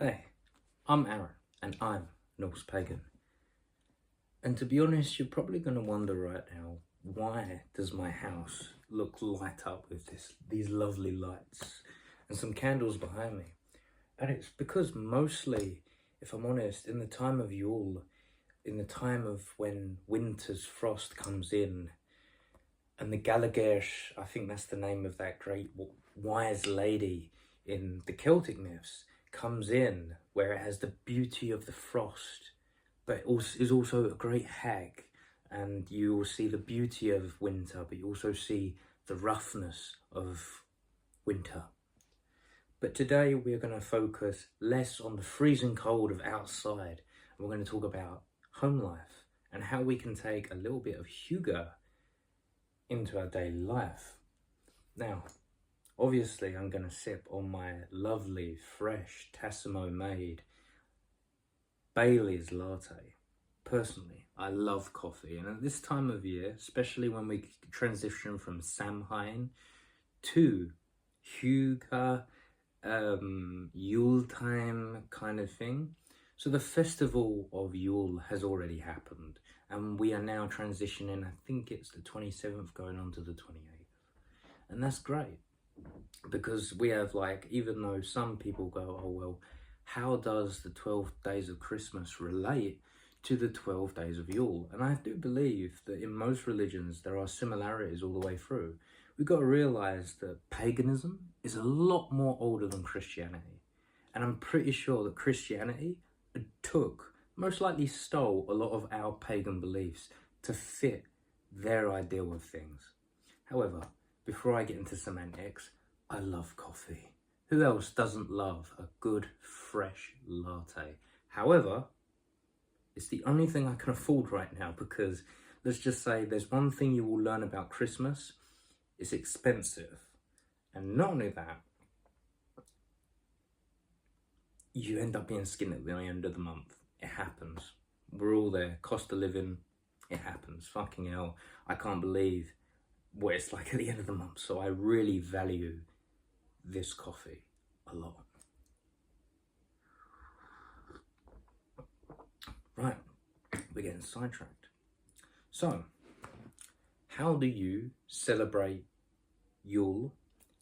Hey, I'm Aaron, and I'm Norse Pagan. And to be honest, you're probably going to wonder right now, why does my house look light up with these lovely lights and some candles behind me? And it's because mostly, if I'm honest, in the time of Yule, in the time of when winter's frost comes in, and the Gallaghersh, I think that's the name of that great wise lady in the Celtic myths, comes in, where it has the beauty of the frost, but is also a great hag, and you will see the beauty of winter, but you also see the roughness of winter. But today we're going to focus less on the freezing cold of outside, and we're going to talk about home life and how we can take a little bit of Hugge into our daily life. Now, obviously I'm going to sip on my lovely, fresh, Tassimo made Bailey's latte. Personally, I love coffee, and at this time of year, especially when we transition from Samhain to Hugge, Yule time kind of thing. So the festival of Yule has already happened, and we are now transitioning, I think it's the 27th going on to the 28th. And that's great, because we have, like, even though some people go, oh well, how does the 12 days of Christmas relate to the 12 days of Yule? And I do believe that in most religions there are similarities all the way through. We've got to realise that paganism is a lot more older than Christianity. And I'm pretty sure that Christianity most likely stole a lot of our pagan beliefs to fit their ideal of things. However, before I get into semantics, I love coffee. Who else doesn't love a good, fresh latte? However, it's the only thing I can afford right now, because let's just say there's one thing you will learn about Christmas: it's expensive. And not only that, you end up being skinned at the end of the month. It happens. We're all there. Cost of living, it happens. Fucking hell, I can't believe what it's like at the end of the month. So I really value this coffee a lot. Right, we're getting sidetracked. So, how do you celebrate Yule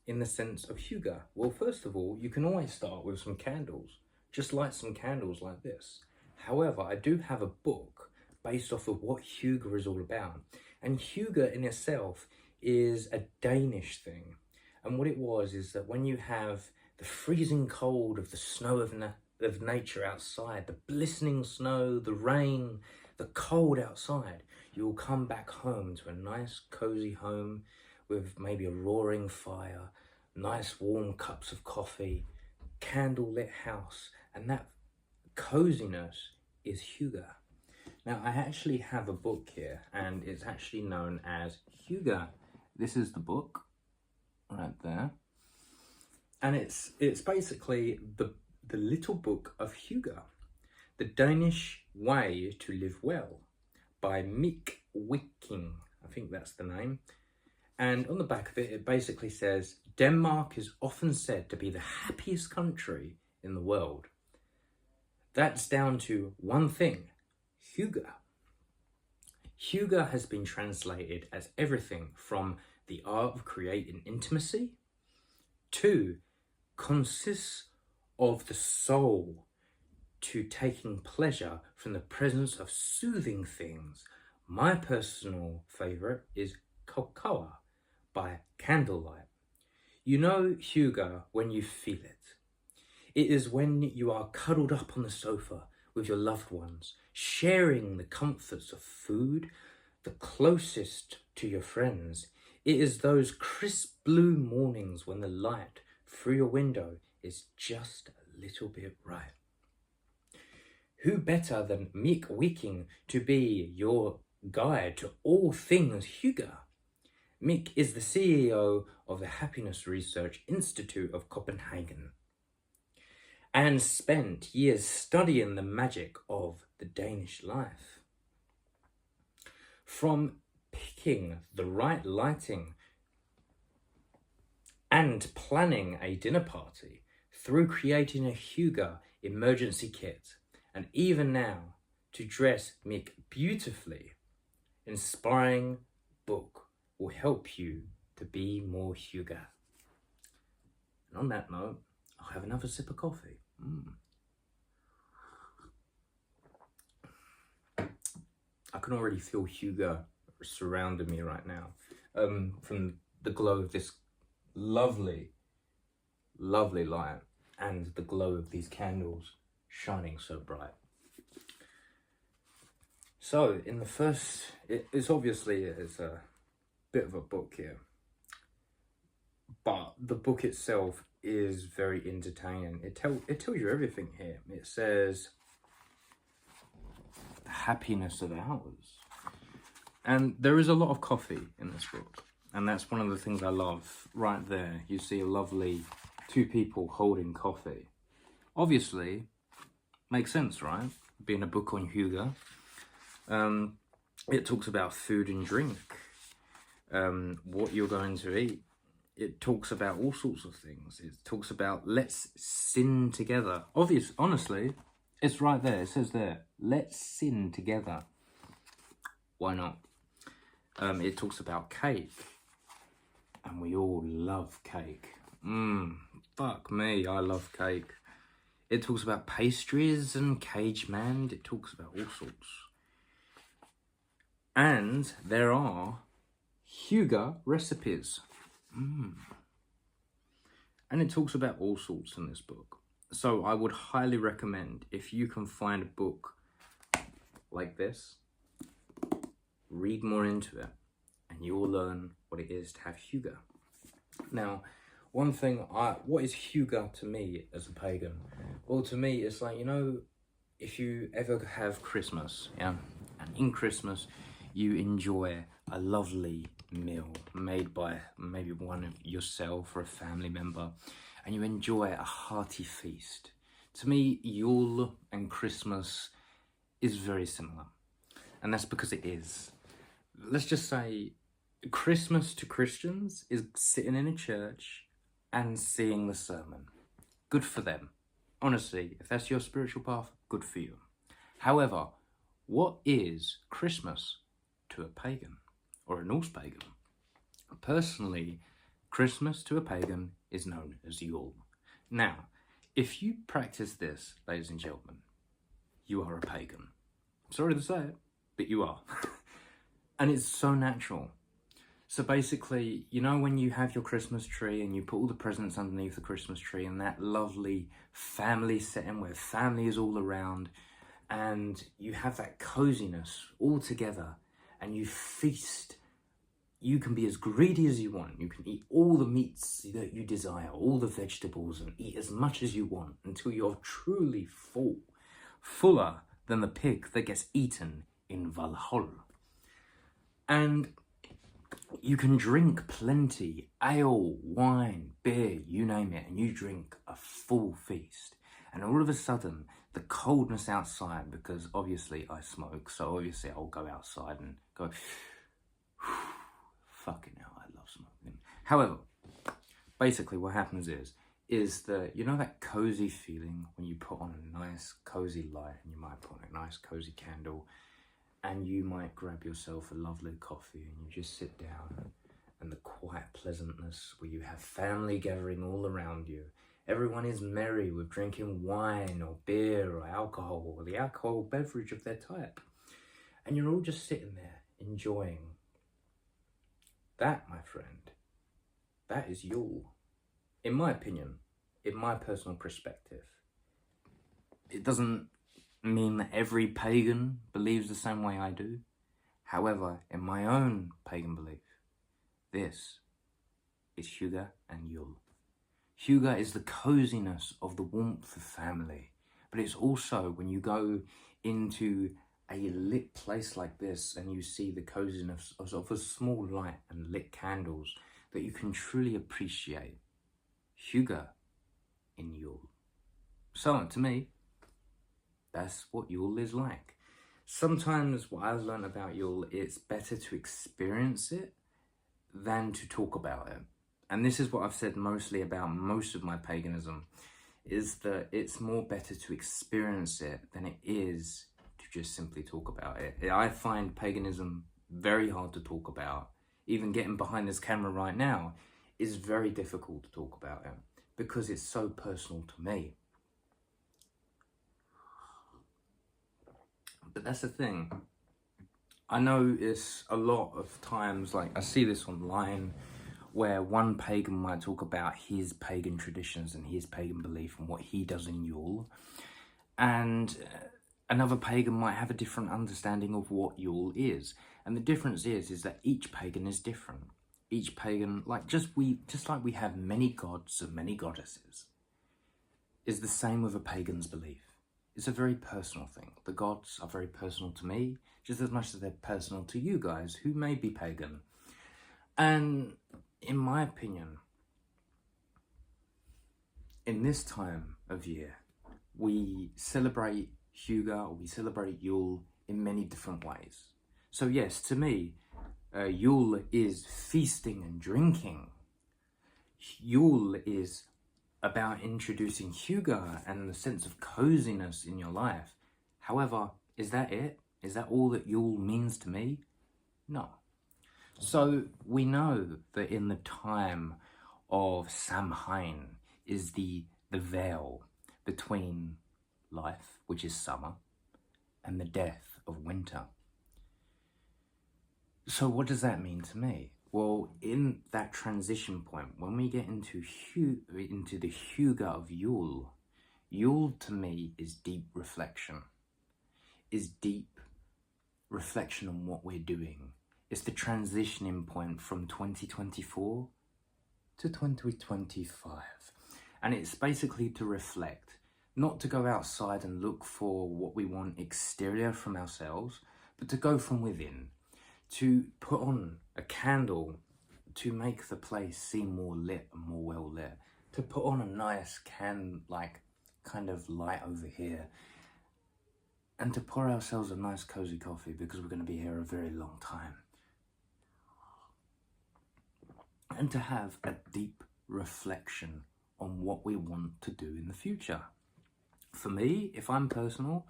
in the sense of Hugge? Well, first of all, you can always start with some candles. Just light some candles like this. However, I do have a book based off of what Hugge is all about. And Hugge in itself is a Danish thing. And what it was is that when you have the freezing cold of the snow of nature outside, the glistening snow, the rain, the cold outside, you will come back home to a nice cozy home with maybe a roaring fire, nice warm cups of coffee, candlelit house, and that coziness is Hugge. Now, I actually have a book here, and it's actually known as Hugge. This is the book right there, and it's basically the little book of Hugge, the Danish way to live well, by Mick Wicking. I think that's the name. And on the back of it, it basically says, Denmark is often said to be the happiest country in the world. That's down to one thing: Hugge. Hugge has been translated as everything from the art of creating intimacy to consists of the soul, to taking pleasure from the presence of soothing things. My personal favourite is cocoa by candlelight. You know Hugge when you feel it. It is when you are cuddled up on the sofa with your loved ones, sharing the comforts of food, the closest to your friends. It is those crisp blue mornings when the light through your window is just a little bit right. Who better than Mick Wicking to be your guide to all things Hugge? Mick is the CEO of the Happiness Research Institute of Copenhagen, and spent years studying the magic of the Danish life. From picking the right lighting and planning a dinner party, through creating a Hugge emergency kit, and even now to dress Mick beautifully. Inspiring book will help you to be more Hugge. And on that note, I'll have another sip of coffee. I can already feel Hugge surrounding me right now, from the glow of this lovely, lovely light and the glow of these candles shining so bright. So in the first, it's obviously is a bit of a book here, but the book itself is very entertaining. It tells you everything here. It says the happiness of ours, and there is a lot of coffee in this book, and that's one of the things I love. Right there, you see a lovely two people holding coffee. Obviously, makes sense, right? Being a book on Hugge. It talks about food and drink, what you're going to eat. It talks about all sorts of things. It talks about let's sin together. Honestly, it's right there. It says there, let's sin together. Why not? It talks about cake, and we all love cake. Fuck me, I love cake. It talks about pastries and cage manned. It talks about all sorts. And there are Hugge recipes. And it talks about all sorts in this book. So I would highly recommend, if you can find a book like this, read more into it, and you will learn what it is to have Hugge. Now, one thing, what is Hugge to me as a pagan? Well, to me, it's like, you know, if you ever have Christmas, yeah, and in Christmas, you enjoy a lovely meal made by maybe one of yourself or a family member, and you enjoy a hearty feast. To me, Yule and Christmas is very similar, and that's because it is. Let's just say Christmas to Christians is sitting in a church and seeing the sermon. Good for them. Honestly, if that's your spiritual path, good for you. However, what is Christmas to a pagan or a Norse pagan? Personally, Christmas to a pagan is known as Yule. Now, if you practice this, ladies and gentlemen, you are a pagan. Sorry to say it, but you are. And it's so natural. So basically, you know, when you have your Christmas tree and you put all the presents underneath the Christmas tree and that lovely family setting where family is all around, and you have that coziness all together and you feast, you can be as greedy as you want. You can eat all the meats that you desire, all the vegetables, and eat as much as you want until you're truly full, fuller than the pig that gets eaten in Valhalla. And you can drink plenty, ale, wine, beer, you name it, and you drink a full feast. And all of a sudden, the coldness outside, because obviously I smoke, so obviously I'll go outside and go, fucking hell, I love smoking. However, basically what happens is that, you know that cozy feeling when you put on a nice cozy light, and you might put on a nice cozy candle, and you might grab yourself a lovely coffee and you just sit down, and the quiet pleasantness where you have family gathering all around you. Everyone is merry with drinking wine or beer or alcohol or the alcohol beverage of their type. And you're all just sitting there enjoying. That, my friend, that is Yule. In my opinion, in my personal perspective. It doesn't mean that every pagan believes the same way I do. However, in my own pagan belief, this is Hugge and Yule. Hugge is the coziness of the warmth of family, but it's also when you go into a lit place like this and you see the coziness of a small light and lit candles that you can truly appreciate. Hugge in Yule. So, to me, that's what Yule is like. Sometimes what I've learned about Yule, it's better to experience it than to talk about it. And this is what I've said mostly about most of my paganism, is that it's more better to experience it than it is to just simply talk about it. I find paganism very hard to talk about. Even getting behind this camera right now is very difficult to talk about it because it's so personal to me. But that's the thing. I notice a lot of times, like I see this online, where one pagan might talk about his pagan traditions and his pagan belief and what he does in Yule, and another pagan might have a different understanding of what Yule is. And the difference is that each pagan is different. Each pagan, just like we have many gods and many goddesses, is the same with a pagan's belief. It's a very personal thing. The gods are very personal to me, just as much as they're personal to you guys who may be pagan. And in my opinion, in this time of year, we celebrate Hugge, or we celebrate Yule in many different ways. So yes, to me, Yule is feasting and drinking. Yule is about introducing Hugge and the sense of coziness in your life. However, is that it? Is that all that Yule means to me? No. So we know that in the time of Samhain is the veil between life, which is summer, and the death of winter. So what does that mean to me? Well, in that transition point, when we get into the Hugge of Yule, Yule to me is deep reflection. Is deep reflection on what we're doing. It's the transitioning point from 2024 to 2025. And it's basically to reflect, not to go outside and look for what we want exterior from ourselves, but to go from within. To put on a candle to make the place seem more lit and more well lit. To put on a nice kind of light over here. And to pour ourselves a nice cozy coffee because we're going to be here a very long time. And to have a deep reflection on what we want to do in the future. For me, if I'm personal,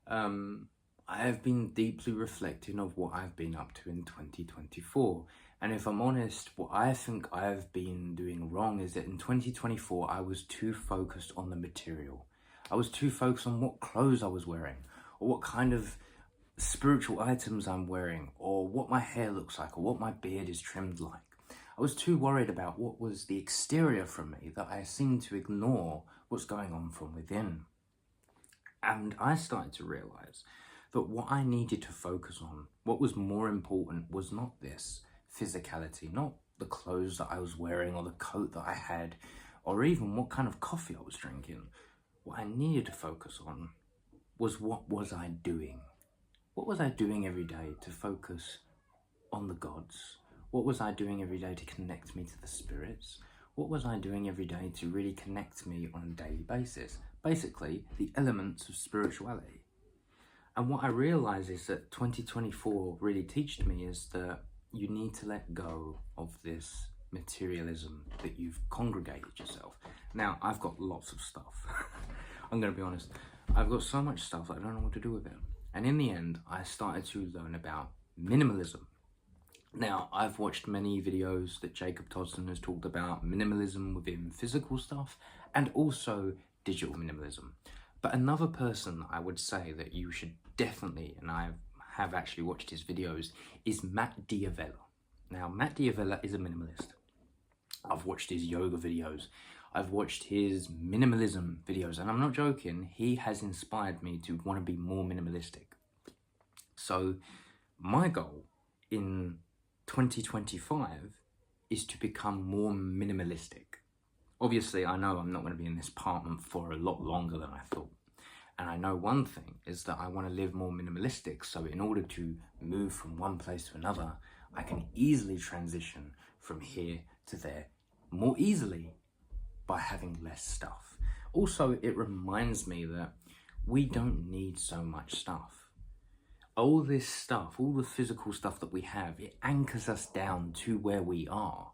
I have been deeply reflecting of what I've been up to in 2024. And if I'm honest, what I think I've been doing wrong is that in 2024, I was too focused on the material. I was too focused on what clothes I was wearing, or what kind of spiritual items I'm wearing, or what my hair looks like, or what my beard is trimmed like. I was too worried about what was the exterior from me that I seemed to ignore what's going on from within. And I started to realize that what I needed to focus on, what was more important, was not this physicality, not the clothes that I was wearing or the coat that I had, or even what kind of coffee I was drinking. What I needed to focus on was what was I doing? What was I doing every day to focus on the gods? What was I doing every day to connect me to the spirits? What was I doing every day to really connect me on a daily basis? Basically, the elements of spirituality. And what I realized is that 2024 really taught me is that you need to let go of this materialism that you've congregated yourself. Now, I've got lots of stuff. I'm going to be honest. I've got so much stuff that I don't know what to do with it. And in the end, I started to learn about minimalism. Now, I've watched many videos that Jacob Todson has talked about minimalism within physical stuff and also digital minimalism. But another person I would say that you should definitely, and I have actually watched his videos, is Matt D'Avella. Now, Matt D'Avella is a minimalist. I've watched his yoga videos. I've watched his minimalism videos, and I'm not joking, he has inspired me to want to be more minimalistic. So, my goal in 2025 is to become more minimalistic. Obviously, I know I'm not going to be in this apartment for a lot longer than I thought. And I know one thing is that I want to live more minimalistic. So in order to move from one place to another, I can easily transition from here to there more easily by having less stuff. Also, it reminds me that we don't need so much stuff. All this stuff, all the physical stuff that we have, it anchors us down to where we are.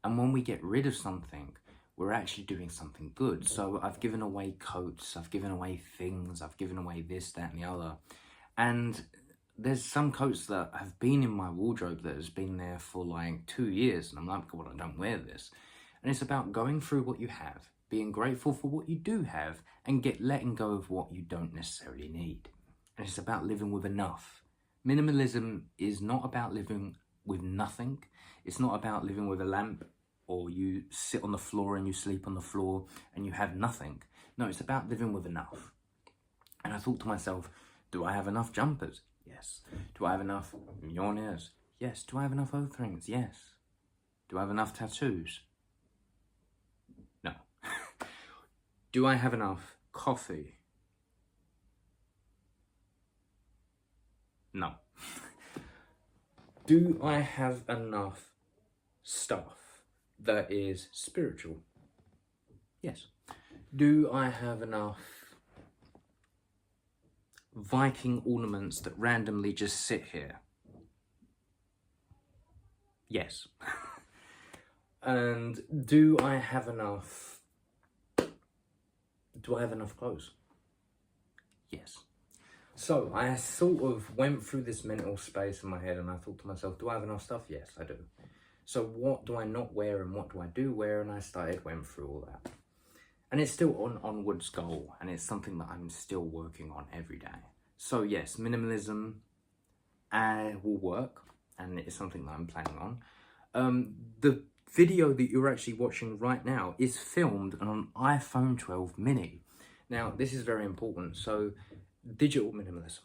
And when we get rid of something, we're actually doing something good. So I've given away coats, I've given away things, I've given away this, that and the other. And there's some coats that have been in my wardrobe that has been there for like 2 years. And I'm like, God, I don't wear this. And it's about going through what you have, being grateful for what you do have, and letting go of what you don't necessarily need. And it's about living with enough. Minimalism is not about living with nothing. It's not about living with a lamp, or you sit on the floor and you sleep on the floor and you have nothing. No, it's about living with enough. And I thought to myself, do I have enough jumpers? Yes. Do I have enough millionaires? Yes. Do I have enough oath rings? Yes. Do I have enough tattoos? No. Do I have enough coffee? No. Do I have enough stuff that is spiritual? Yes. Do I have enough Viking ornaments that randomly just sit here? Yes. And do I have enough clothes? Yes. So I sort of went through this mental space in my head and I thought to myself, do I have enough stuff? Yes, I do. So what do I not wear and what do I do wear? And I went through all that. And it's still an onwards goal, and it's something that I'm still working on every day. So yes, minimalism will work, and it's something that I'm planning on. The video that you're actually watching right now is filmed on an iPhone 12 mini. Now, this is very important. So digital minimalism.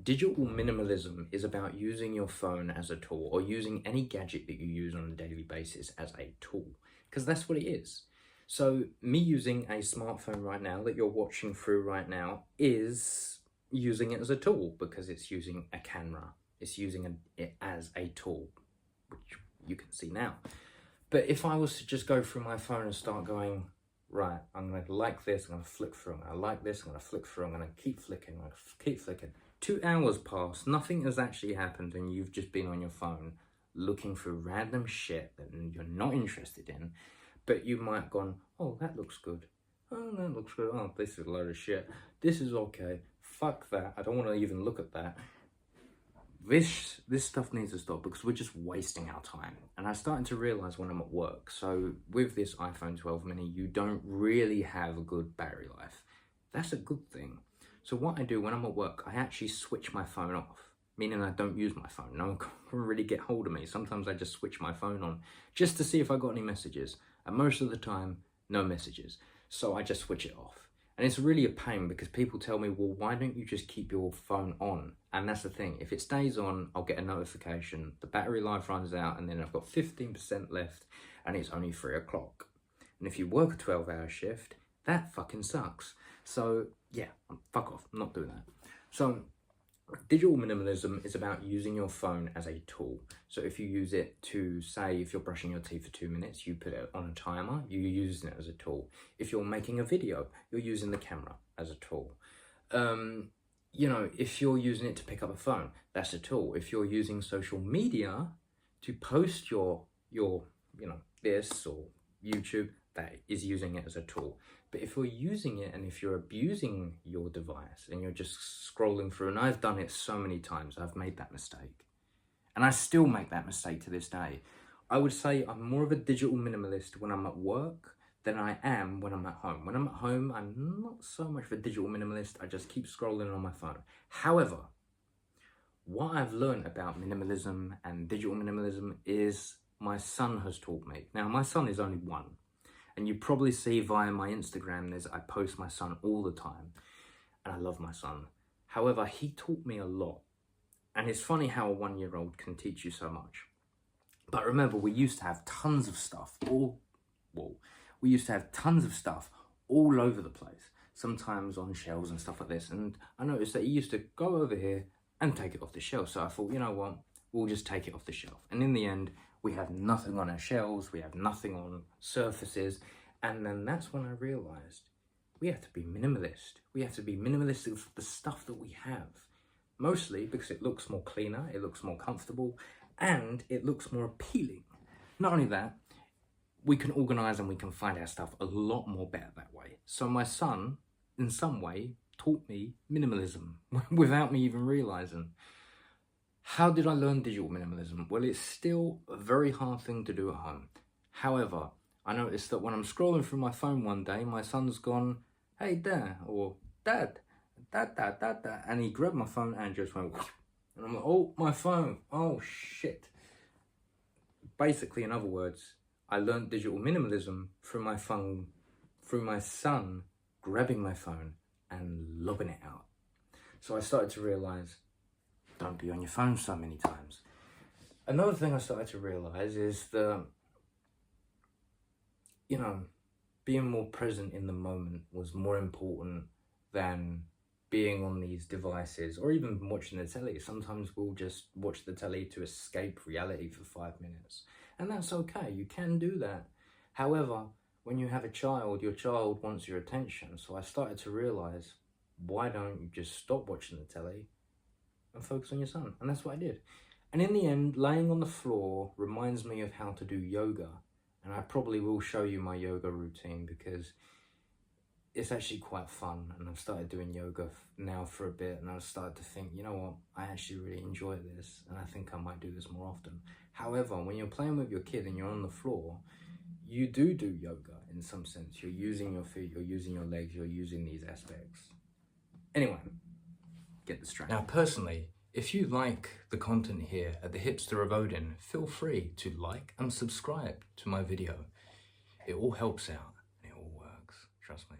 Digital minimalism is about using your phone as a tool, or using any gadget that you use on a daily basis as a tool, because that's what it is. So me using a smartphone right now that you're watching through right now is using it as a tool, because it's using a camera. It's using it as a tool, which you can see now. But if I was to just go through my phone and start going, right, I'm going to like this, I'm going to flick through, I'm going to like this, I'm going to flick through, I'm going to keep flicking, I'm going to keep flicking. 2 hours pass, nothing has actually happened, and you've just been on your phone looking for random shit that you're not interested in, but you might have gone, oh, that looks good. Oh, that looks good. Oh, this is a load of shit. This is okay. Fuck that. I don't want to even look at that. This stuff needs to stop, because we're just wasting our time. And I'm starting to realise when I'm at work. So with this iPhone 12 mini, you don't really have a good battery life. That's a good thing. So what I do when I'm at work, I actually switch my phone off, meaning I don't use my phone. No one can really get hold of me. Sometimes I just switch my phone on just to see if I got any messages. And most of the time, no messages. So I just switch it off. And it's really a pain, because people tell me, well, why don't you just keep your phone on? And that's the thing. If it stays on, I'll get a notification. The battery life runs out, and then I've got 15% left, and it's only 3 o'clock. And if you work a 12-hour shift, that fucking sucks. So yeah, fuck off. I'm not doing that. So digital minimalism is about using your phone as a tool. So if you use it to, say, if you're brushing your teeth for 2 minutes, you put it on a timer, you're using it as a tool. If you're making a video, you're using the camera as a tool. You know, if you're using it to pick up a phone, that's a tool. If you're using social media to post your you know, this or YouTube, that is using it as a tool. But if you're using it, and if you're abusing your device and you're just scrolling through, and I've done it so many times, I've made that mistake. And I still make that mistake to this day. I would say I'm more of a digital minimalist when I'm at work than I am when I'm at home. When I'm at home, I'm not so much of a digital minimalist. I just keep scrolling on my phone. However, what I've learned about minimalism and digital minimalism is my son has taught me. Now, my son is only 1. And you probably see via my Instagram, I post my son all the time. And I love my son. However, he taught me a lot. And it's funny how a 1-year-old can teach you so much. But remember, we used to have tons of stuff. We used to have tons of stuff all over the place. Sometimes on shelves and stuff like this. And I noticed that he used to go over here and take it off the shelf. So I thought, you know what? We'll just take it off the shelf. And in the end, we have nothing on our shelves, we have nothing on surfaces, and then that's when I realised we have to be minimalist. We have to be minimalist of the stuff that we have. Mostly because it looks more cleaner, it looks more comfortable, and it looks more appealing. Not only that, we can organise and we can find our stuff a lot more better that way. So my son, in some way, taught me minimalism without me even realising. How did I learn digital minimalism? Well, it's still a very hard thing to do at home. However, I noticed that when I'm scrolling through my phone one day, my son's gone, "Hey, Dad," or "Dad, Dad, Dad, Dad, Dad," and he grabbed my phone and just went, and I'm like, "Oh, my phone, oh shit." Basically, in other words, I learned digital minimalism through my phone, through my son grabbing my phone and lobbing it out. So I started to realise, don't be on your phone so many times. Another thing I started to realise is that, you know, being more present in the moment was more important than being on these devices or even watching the telly. Sometimes we'll just watch the telly to escape reality for 5 minutes. And that's okay, you can do that. However, when you have a child, your child wants your attention. So I started to realise, why don't you just stop watching the telly and focus on your son? And that's what I did. And in the end, laying on the floor reminds me of how to do yoga. And I probably will show you my yoga routine because it's actually quite fun. And I've started doing yoga now for a bit, and I've started to think, you know what, I actually really enjoy this, and I think I might do this more often. However, when you're playing with your kid and you're on the floor, you do yoga in some sense. You're using your feet, you're using your legs, you're using these aspects. Anyway, get distracted. Now, personally, if you like the content here at the Hipster of Odin, feel free to like and subscribe to my video. It all helps out and it all works, trust me.